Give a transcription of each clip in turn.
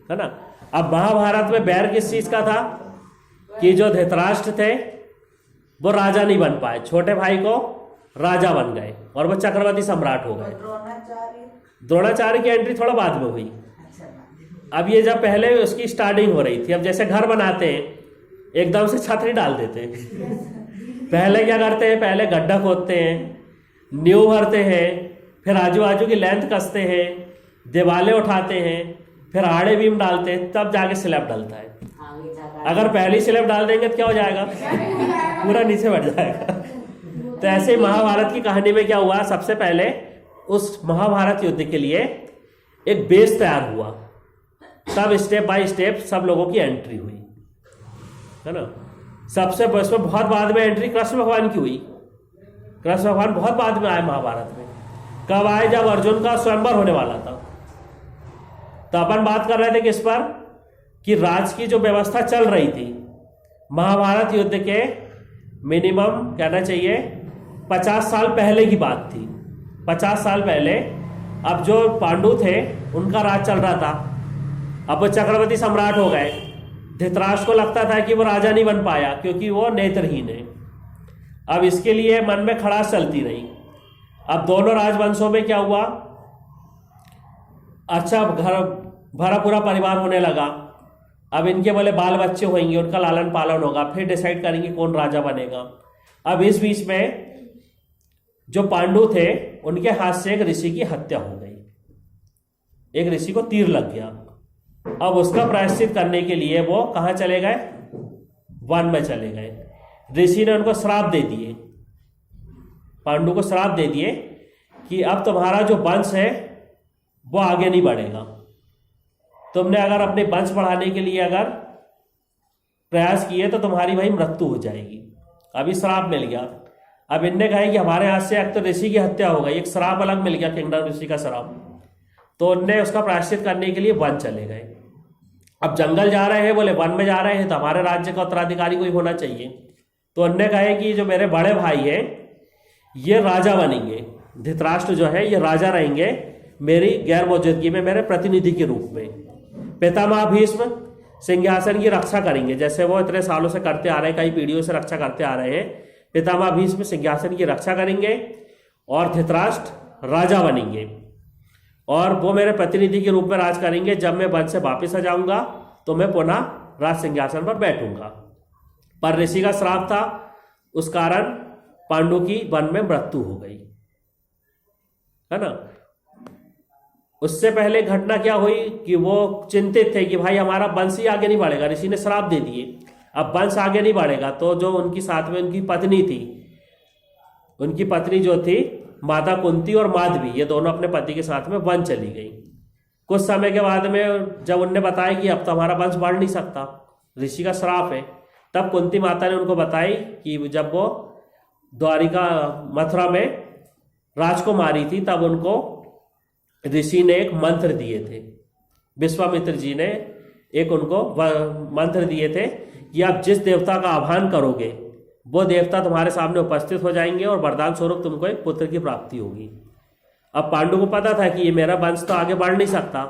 है ना। अब महाभारत में बैर किस चीज का था कि जो धृतराष्ट्र थे वो राजा नहीं बन पाए, छोटे भाई को राजा बन गए और वो चक्रवर्ती सम्राट हो गए। द्रोणाचार्य की एंट्री थोड़ा बाद में हुई। अब ये जब पहले उसकी स्टार्टिंग हो रही थी, अब जैसे घर बनाते हैं एकदम से छत नहीं डाल देते हैं। पहले क्या करते हैं, पहले गड्ढा खोदते हैं, नींव भरते हैं, फिर आजू बाजू की लेंथ कसते हैं, दीवारें उठाते हैं, फिर आड़े बीम डालते हैं, तब जाके स्लैब डलता है। अगर पहली स्लैब डाल देंगे तो क्या हो जाएगा, पूरा नीचे बैठ जाएगा। तो ऐसे ही महाभारत की कहानी में क्या हुआ, सबसे पहले उस महाभारत युद्ध के लिए एक बेस तैयार हुआ, तब स्टेप बाय स्टेप सब लोगों की एंट्री हुई, है ना। सबसे इसमें बहुत बाद में एंट्री कृष्ण भगवान की हुई। कृष्ण भगवान बहुत बाद में आए महाभारत में। कब आए, जब अर्जुन का स्वयंवर होने वाला था। तो अपन बात कर रहे थे किस पर, कि राज की जो व्यवस्था चल रही थी महाभारत युद्ध के मिनिमम कहना चाहिए 50 साल पहले की बात थी। 50 साल पहले अब जो पांडु थे उनका राज चल रहा था, अब वो चक्रवर्ती सम्राट हो गए। धृतराष्ट्र को लगता था कि वो राजा नहीं बन पाया क्योंकि वो नेत्रहीन है। अब इसके लिए मन में खड़ास चलती रही। अब दोनों राजवंशों में क्या हुआ, अच्छा घर भरा पूरा परिवार होने लगा। अब इनके बोले बाल बच्चे होंगे, उनका लालन पालन होगा, फिर डिसाइड करेंगे कौन राजा बनेगा। अब इस बीच में जो पांडु थे उनके हाथ से एक ऋषि की हत्या हो गई, एक ऋषि को तीर लग गया। अब उसका प्रायश्चित करने के लिए वो कहाँ चले गए, वन में चले गए। ऋषि ने उनको श्राप दे दिए, पांडु को श्राप दे दिए कि अब तुम्हारा जो वंश है वो आगे नहीं बढ़ेगा। तुमने अगर अपने वंश बढ़ाने के लिए अगर प्रयास किए तो तुम्हारी भाई मृत्यु हो जाएगी। अभी श्राप मिल गया। अब इनने कहा कि हमारे हाथ से एक तो ऋषि की हत्या हो गई, एक श्राप अलग मिल गया, किंगडम ऋषि का श्राप। तो उनने उसका प्रायश्चित करने के लिए वन चले गए। अब जंगल जा रहे हैं, बोले वन में जा रहे हैं तो हमारे राज्य का उत्तराधिकारी कोई होना चाहिए। तो उनने कहा कि जो मेरे बड़े भाई हैं ये राजा बनेंगे, धृतराष्ट्र जो है ये राजा रहेंगे मेरी गैर मौजूदगी में, मेरे प्रतिनिधि के रूप में। पितामह भीष्म सिंहासन की रक्षा करेंगे, जैसे वो इतने सालों से करते आ रहे हैं, कई पीढ़ियों से रक्षा करते आ रहे हैं। पितामह भीष्म सिंहासन की रक्षा करेंगे और धृतराष्ट्र राजा बनेंगे और वो मेरे प्रतिनिधि के रूप में राज करेंगे। जब मैं वन से वापिस आ जाऊंगा तो मैं पुनः राज सिंहासन पर बैठूंगा। पर ऋषि का श्राप था, उस कारण पांडु की वन में मृत्यु हो गई, है ना। उससे पहले घटना क्या हुई कि वो चिंतित थे कि भाई हमारा वंश ही आगे नहीं बढ़ेगा, ऋषि ने श्राप दे दिए। अब वंश आगे नहीं बढ़ेगा तो जो उनकी साथ में उनकी पत्नी थी, उनकी पत्नी जो थी माता कुंती और माधवी, ये दोनों अपने पति के साथ में वन चली गई। कुछ समय के बाद में जब उनने बताया कि अब तो हमारा वंश बढ़ नहीं सकता, ऋषि का श्राप है, तब कुंती माता ने उनको बताई कि जब वो द्वारिका मथुरा में राजकुमारी थी तब उनको ऋषि ने एक मंत्र दिए थे। विश्वामित्र जी ने एक उनको मंत्र दिए थे कि आप जिस देवता का आह्वान करोगे वो देवता तुम्हारे सामने उपस्थित हो जाएंगे और वरदान स्वरूप तुमको एक पुत्र की प्राप्ति होगी। अब पांडु को पता था कि ये मेरा वंश तो आगे बढ़ नहीं सकता,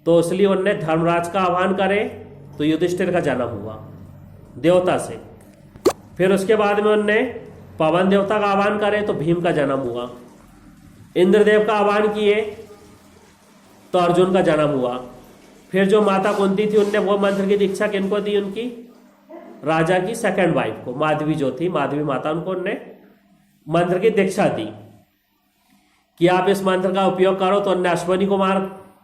तो इसलिए उनने धर्मराज का आह्वान करे तो युधिष्ठिर का जन्म हुआ देवता से। फिर उसके बाद में उनने पवन देवता का आह्वान करे तो भीम का जन्म हुआ। इंद्रदेव का आह्वान किए तो अर्जुन का जन्म हुआ। फिर जो माता कुंती थी उनने वो मंत्र की दीक्षा किनको दी, उनकी राजा की सेकंड वाइफ को, माधवी जो थी, माधवी माता, उनको उनने मंत्र की दीक्षा दी कि आप इस मंत्र का उपयोग करो। तो उनने अश्वनी कुमार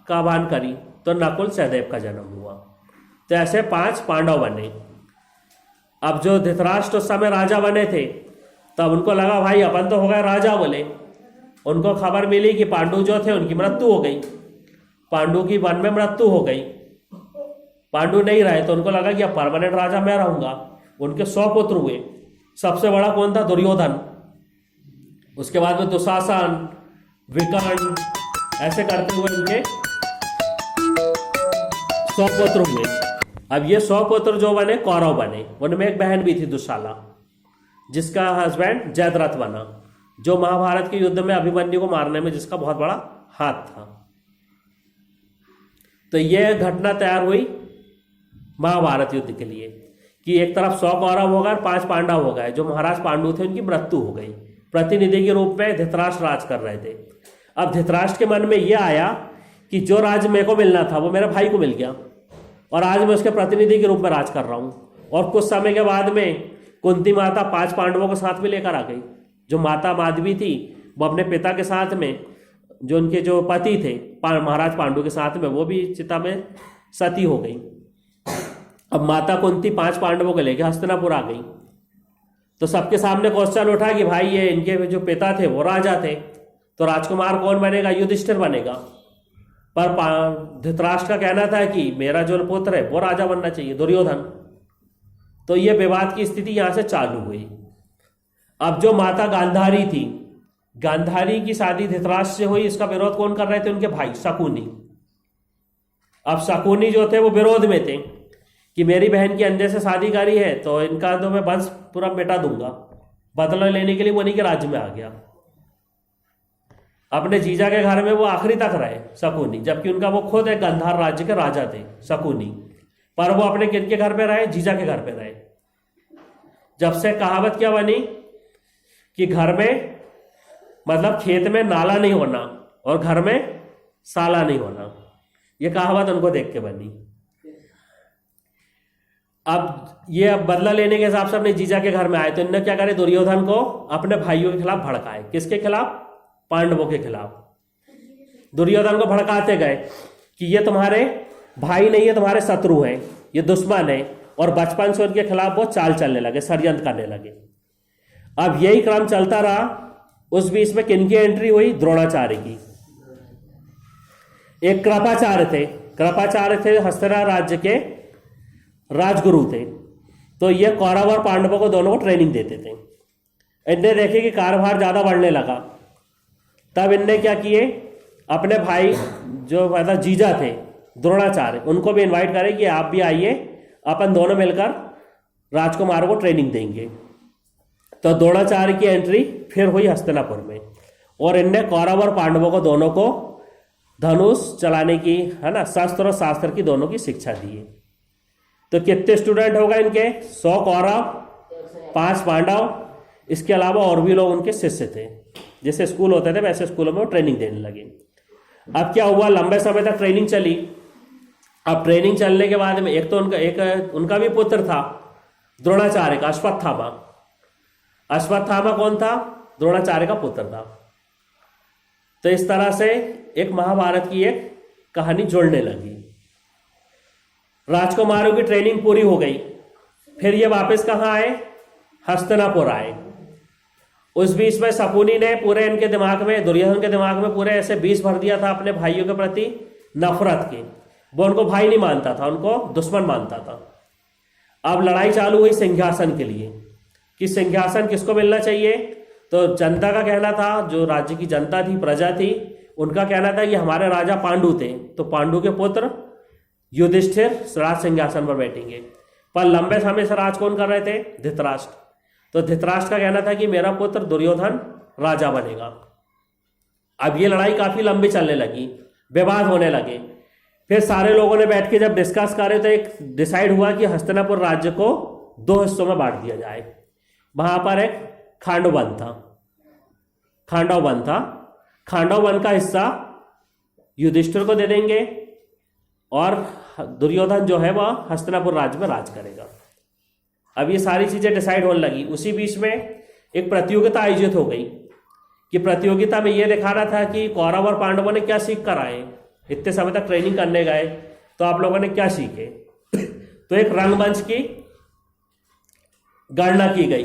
का आह्वान करी तो नकुल सहदेव का जन्म हुआ। तो ऐसे 5 पांडव बने। अब जो धृतराष्ट्र उस समय राजा बने थे तब उनको लगा भाई अपन तो हो गए राजा, बोले। उनको खबर मिली कि पांडु जो थे उनकी मृत्यु हो गई, पांडु की वन में मृत्यु हो गई, पांडु नहीं रहे, तो उनको लगा कि अब परमानेंट राजा मैं रहूंगा। उनके 100 पुत्र हुए। सबसे बड़ा कौन था, दुर्योधन। उसके बाद में दुशासन, विकर्ण, ऐसे करते हुए उनके 100 पुत्र हुए। अब ये 100 पुत्र जो बने कौरव बने। उनमें एक बहन भी थी दुशाला, जिसका हस्बैंड जयद्रथ बना, जो महाभारत के युद्ध में अभिमन्यु को मारने में जिसका बहुत बड़ा हाथ था। तो यह घटना तैयार हुई महाभारत युद्ध के लिए कि एक तरफ 100 कौरव हो गए और 5 पांडव हो गए। जो महाराज पांडु थे उनकी मृत्यु हो गई। प्रतिनिधि के रूप में धृतराष्ट्र राज कर रहे थे। अब धृतराष्ट्र के मन में यह आया कि जो राज्य मेरे को मिलना था वो मेरे भाई को मिल गया और आज मैं उसके प्रतिनिधि के रूप में राज कर रहा हूँ। और कुछ समय के बाद में कुंती माता 5 पांडवों को साथ में लेकर आ गई। जो माता माधवी थी वो अपने पिता के साथ में, जो उनके जो पति थे महाराज पांडु के साथ में, वो भी चिता में सती हो गई। अब माता कुंती 5 पांडवों को लेकर हस्तिनापुर आ गई। तो सबके सामने क्वेश्चन उठा कि भाई ये इनके जो पिता थे वो राजा थे, तो राजकुमार कौन बनेगा? युधिष्ठिर बनेगा। पर धृतराष्ट्र का कहना था कि मेरा जो पुत्र है वो राजा बनना चाहिए, दुर्योधन। तो ये विवाद की स्थिति यहां से चालू हुई। अब जो माता गांधारी थी, गांधारी की शादी धृतराष्ट्र से हुई। इसका विरोध कौन कर रहे थे? उनके भाई शकुनी। अब शकुनी जो थे वो विरोध में थे कि मेरी बहन की अंधे से शादी करी है तो इनका तो मैं वंश पूरा मिटा दूंगा। बदला लेने के लिए उन्हीं के राज्य में आ गया। अपने जीजा के घर में वो आखिरी तक रहे शकुनी, जबकि उनका वो खुद एक गांधार राज्य के राजा थे शकुनी। पर वो अपने किन के घर पे रहे? जीजा के घर पे रहे। जब से कहावत क्या बनी कि घर में मतलब खेत में नाला नहीं होना और घर में साला नहीं होना, ये कहावत उनको देख के बनी। अब बदला लेने के हिसाब से अपने जीजा के घर में आए तो इन्होंने क्या करे? दुर्योधन को अपने भाइयों के खिलाफ भड़काए। किसके खिलाफ? पांडवों के खिलाफ। दुर्योधन को भड़काते गए कि ये तुम्हारे भाई नहीं है, तुम्हारे शत्रु हैं, ये दुश्मन है। और बचपन से उनके खिलाफ वो चाल चलने लगे, षड्यंत्र करने लगे। अब यही क्रम चलता रहा। उस बीच में किनकी एंट्री हुई? द्रोणाचार्य की। एक कृपाचार्य थे। कृपाचार्य थे हस्तिना राज्य के राजगुरु थे। तो ये कौरव और पांडवों को दोनों को ट्रेनिंग देते थे। इनने देखे कि कार्यभार ज्यादा बढ़ने लगा, तब इनने क्या किए? अपने भाई जो मतलब जीजा थे द्रोणाचार्य, उनको भी इनवाइट करे कि आप भी आइए, अपन दोनों मिलकर राजकुमारों को ट्रेनिंग देंगे। तो द्रोणाचार्य की एंट्री फिर हुई हस्तिनापुर में और इनने कौरव और पांडवों को दोनों को धनुष चलाने की, है ना, शस्त्र और शास्त्र की दोनों की शिक्षा दी। तो कितने स्टूडेंट हो गए इनके? 100 कौरव, 5 पांडव, इसके अलावा और भी लोग उनके शिष्य थे। जैसे स्कूल होते थे वैसे स्कूलों में वो ट्रेनिंग देने लगे। अब क्या हुआ? लंबे समय तक ट्रेनिंग चली। अब ट्रेनिंग चलने के बाद में एक उनका भी पुत्र था द्रोणाचार्य का, अश्वत्थामा। अश्वत्थामा कौन था? द्रोणाचार्य का पुत्र था। तो इस तरह से एक महाभारत की एक कहानी जुड़ने लगी। राजकुमारों की ट्रेनिंग पूरी हो गई। फिर ये वापस कहाँ आए? हस्तिनापुर आए। उस बीच में शकुनी ने पूरे इनके दिमाग में, दुर्योधन के दिमाग में पूरे ऐसे बीज भर दिया था अपने भाइयों के प्रति नफरत के। वो उनको भाई नहीं मानता था, उनको दुश्मन मानता था। अब लड़ाई चालू हुई सिंहासन के लिए कि सिंहासन किसको मिलना चाहिए। तो जनता का कहना था, जो राज्य की जनता थी, प्रजा थी, उनका कहना था कि हमारे राजा पांडु थे तो पांडु के पुत्र युधिष्ठिर राज सिंहासन पर बैठेंगे। पर लंबे समय से राज कौन कर रहे थे? धृतराष्ट्र। तो धृतराष्ट्र का कहना था कि मेरा पुत्र दुर्योधन राजा बनेगा। अब ये लड़ाई काफी लंबी चलने लगी, विवाद होने लगे। फिर सारे लोगों ने बैठ के जब डिस्कस करे तो एक डिसाइड हुआ कि हस्तिनापुर राज्य को 2 हिस्सों में बांट दिया जाए। वहां पर एक खांडव वन था। खांडव वन का हिस्सा युधिष्ठिर को दे देंगे और दुर्योधन जो है वह हस्तिनापुर राज्य में राज करेगा। अब ये सारी चीजें डिसाइड होने लगी। उसी बीच में एक प्रतियोगिता आयोजित हो गई कि प्रतियोगिता में यह दिखाना था कि कौरव और पांडवों ने क्या सीख कर आए। इतने समय तक ट्रेनिंग करने गए तो आप लोगों ने क्या सीखे। तो एक रंगमंच की गणना की गई,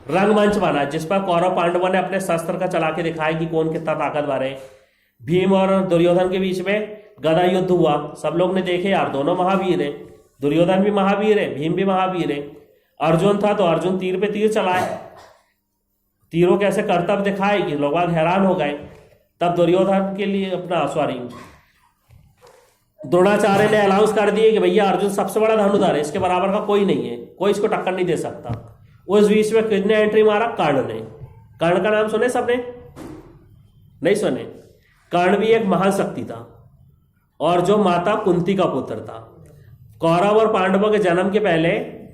रंगमंच बना जिस पर कौरव पांडवों ने अपने शस्त्र का चला के दिखाया कि कौन कितना ताकतवर है। भीम और दुर्योधन के बीच में गदा युद्ध हुआ। सब लोग ने देखे यार दोनों महावीर है, दुर्योधन भी महावीर है, भीम भी महावीर है। अर्जुन था तो अर्जुन तीर पे तीर चलाए, तीरों कैसे कर्तव्य दिखाए कि लोग हैरान हो गए। तब दुर्योधन के लिए अपना द्रोणाचार्य ने अनाउंस कर दिए कि भैया अर्जुन सबसे बड़ा धनुर्धर है, इसके बराबर का कोई नहीं है, कोई इसको टक्कर नहीं दे सकता। उस बीच में किसने एंट्री मारा? कर्ण ने। कर्ण का नाम सुने सबने? नहीं सुने? कर्ण भी एक महान शक्ति था। और जो माता कुंती का पुत्र था। कौरव और पांडवों के जन्म के पहले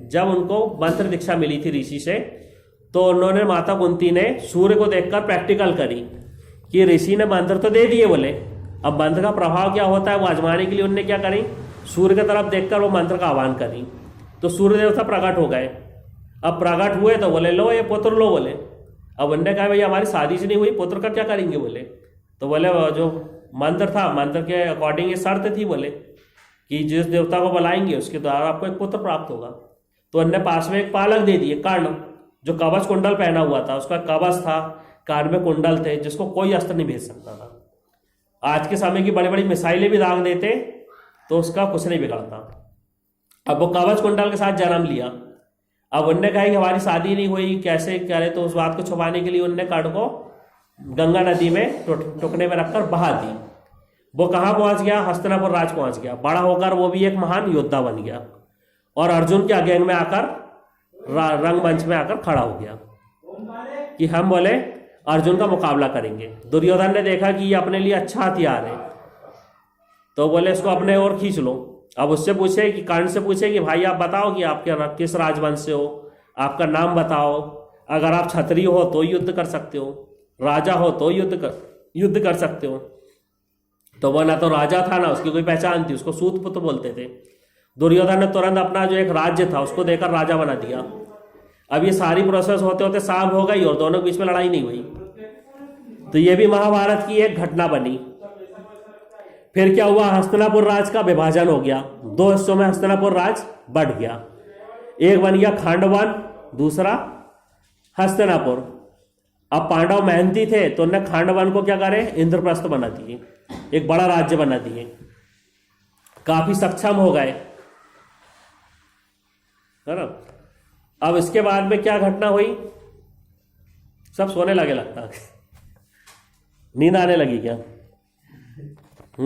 जब उनको मंत्र दीक्षा मिली थी ऋषि से, तो उन्होंने माता कुंती ने सूर्य को देखकर प्रैक्टिकल करी कि ऋषि ने मंत्र तो दे दिए बोले, अब मंत्र का प्रभाव क्या होता है वो आजमाने के लिए उन्होंने क्या करी, सूर्य की तरफ देखकर वो मंत्र का आह्वान करी। तो सूर्य देवता प्रकट हो गए। अब प्रकट हुए तो बोले लो ये पुत्र लो बोले। अब उन्होंने कहा भैया हमारी शादी से नहीं हुई, पुत्र का क्या करेंगे बोले। तो बोले जो मंत्र था, मंत्र के अकॉर्डिंग ये शर्त थी बोले कि जिस देवता को बुलाएंगे उसके द्वारा आपको एक पुत्र प्राप्त होगा। तो उन्होंने पास में एक पालक दे दिए, कर्ण, जो कवच कुंडल पहना हुआ था, उसका कवच था, कान में कुंडल थे, जिसको कोई अस्त्र नहीं भेज सकता था। आज के समय की बड़ी बड़ी मिसाइलें भी दाग देते तो उसका कुछ नहीं बिगड़ता। अब वो कवच कुंडल के साथ जन्म लिया। अब उनने कहा कि हमारी शादी नहीं हुई, कैसे करे, तो उस बात को छुपाने के लिए उनने कर्ण को गंगा नदी में टुकने में रखकर बहा दी। वो कहाँ पहुंच गया, हस्तिनापुर राज पहुंच गया। बड़ा होकर वो भी एक महान योद्धा बन गया और अर्जुन के गैंग में आकर रंगमंच में आकर खड़ा हो गया कि हम बोले अर्जुन का मुकाबला करेंगे। दुर्योधन ने देखा कि ये अपने लिए अच्छा हथियार है, तो बोले इसको अपने ओर खींच लो। अब उससे पूछे कि कर्ण से पूछे कि भाई आप बताओ कि आप किस राजवंश से हो, आपका नाम बताओ, अगर आप क्षत्रिय हो तो युद्ध कर सकते हो, राजा हो तो युद्ध कर सकते हो। तो वो ना तो राजा था ना उसकी कोई पहचान थी, उसको सूत पुत्र बोलते थे। दुर्योधन ने तुरंत अपना जो एक राज्य था उसको देकर राजा बना दिया। अब ये सारी प्रोसेस होते होते साल हो गई और दोनों के बीच में लड़ाई नहीं हुई। तो ये भी महाभारत की एक घटना बनी। फिर क्या हुआ, हस्तिनापुर राज का विभाजन हो गया, दो हिस्सों में हस्तिनापुर राज बढ़ गया। एक बन गया खांडवन, दूसरा हस्तिनापुर। अब पांडव मेहनती थे तो उन्होंने खांडवन को क्या करे, इंद्रप्रस्थ बना दिए, एक बड़ा राज्य बना दिए, काफी सक्षम हो गए, है ना। अब इसके बाद में क्या घटना हुई, सब सोने लगे लगता नींद आने लगी क्या।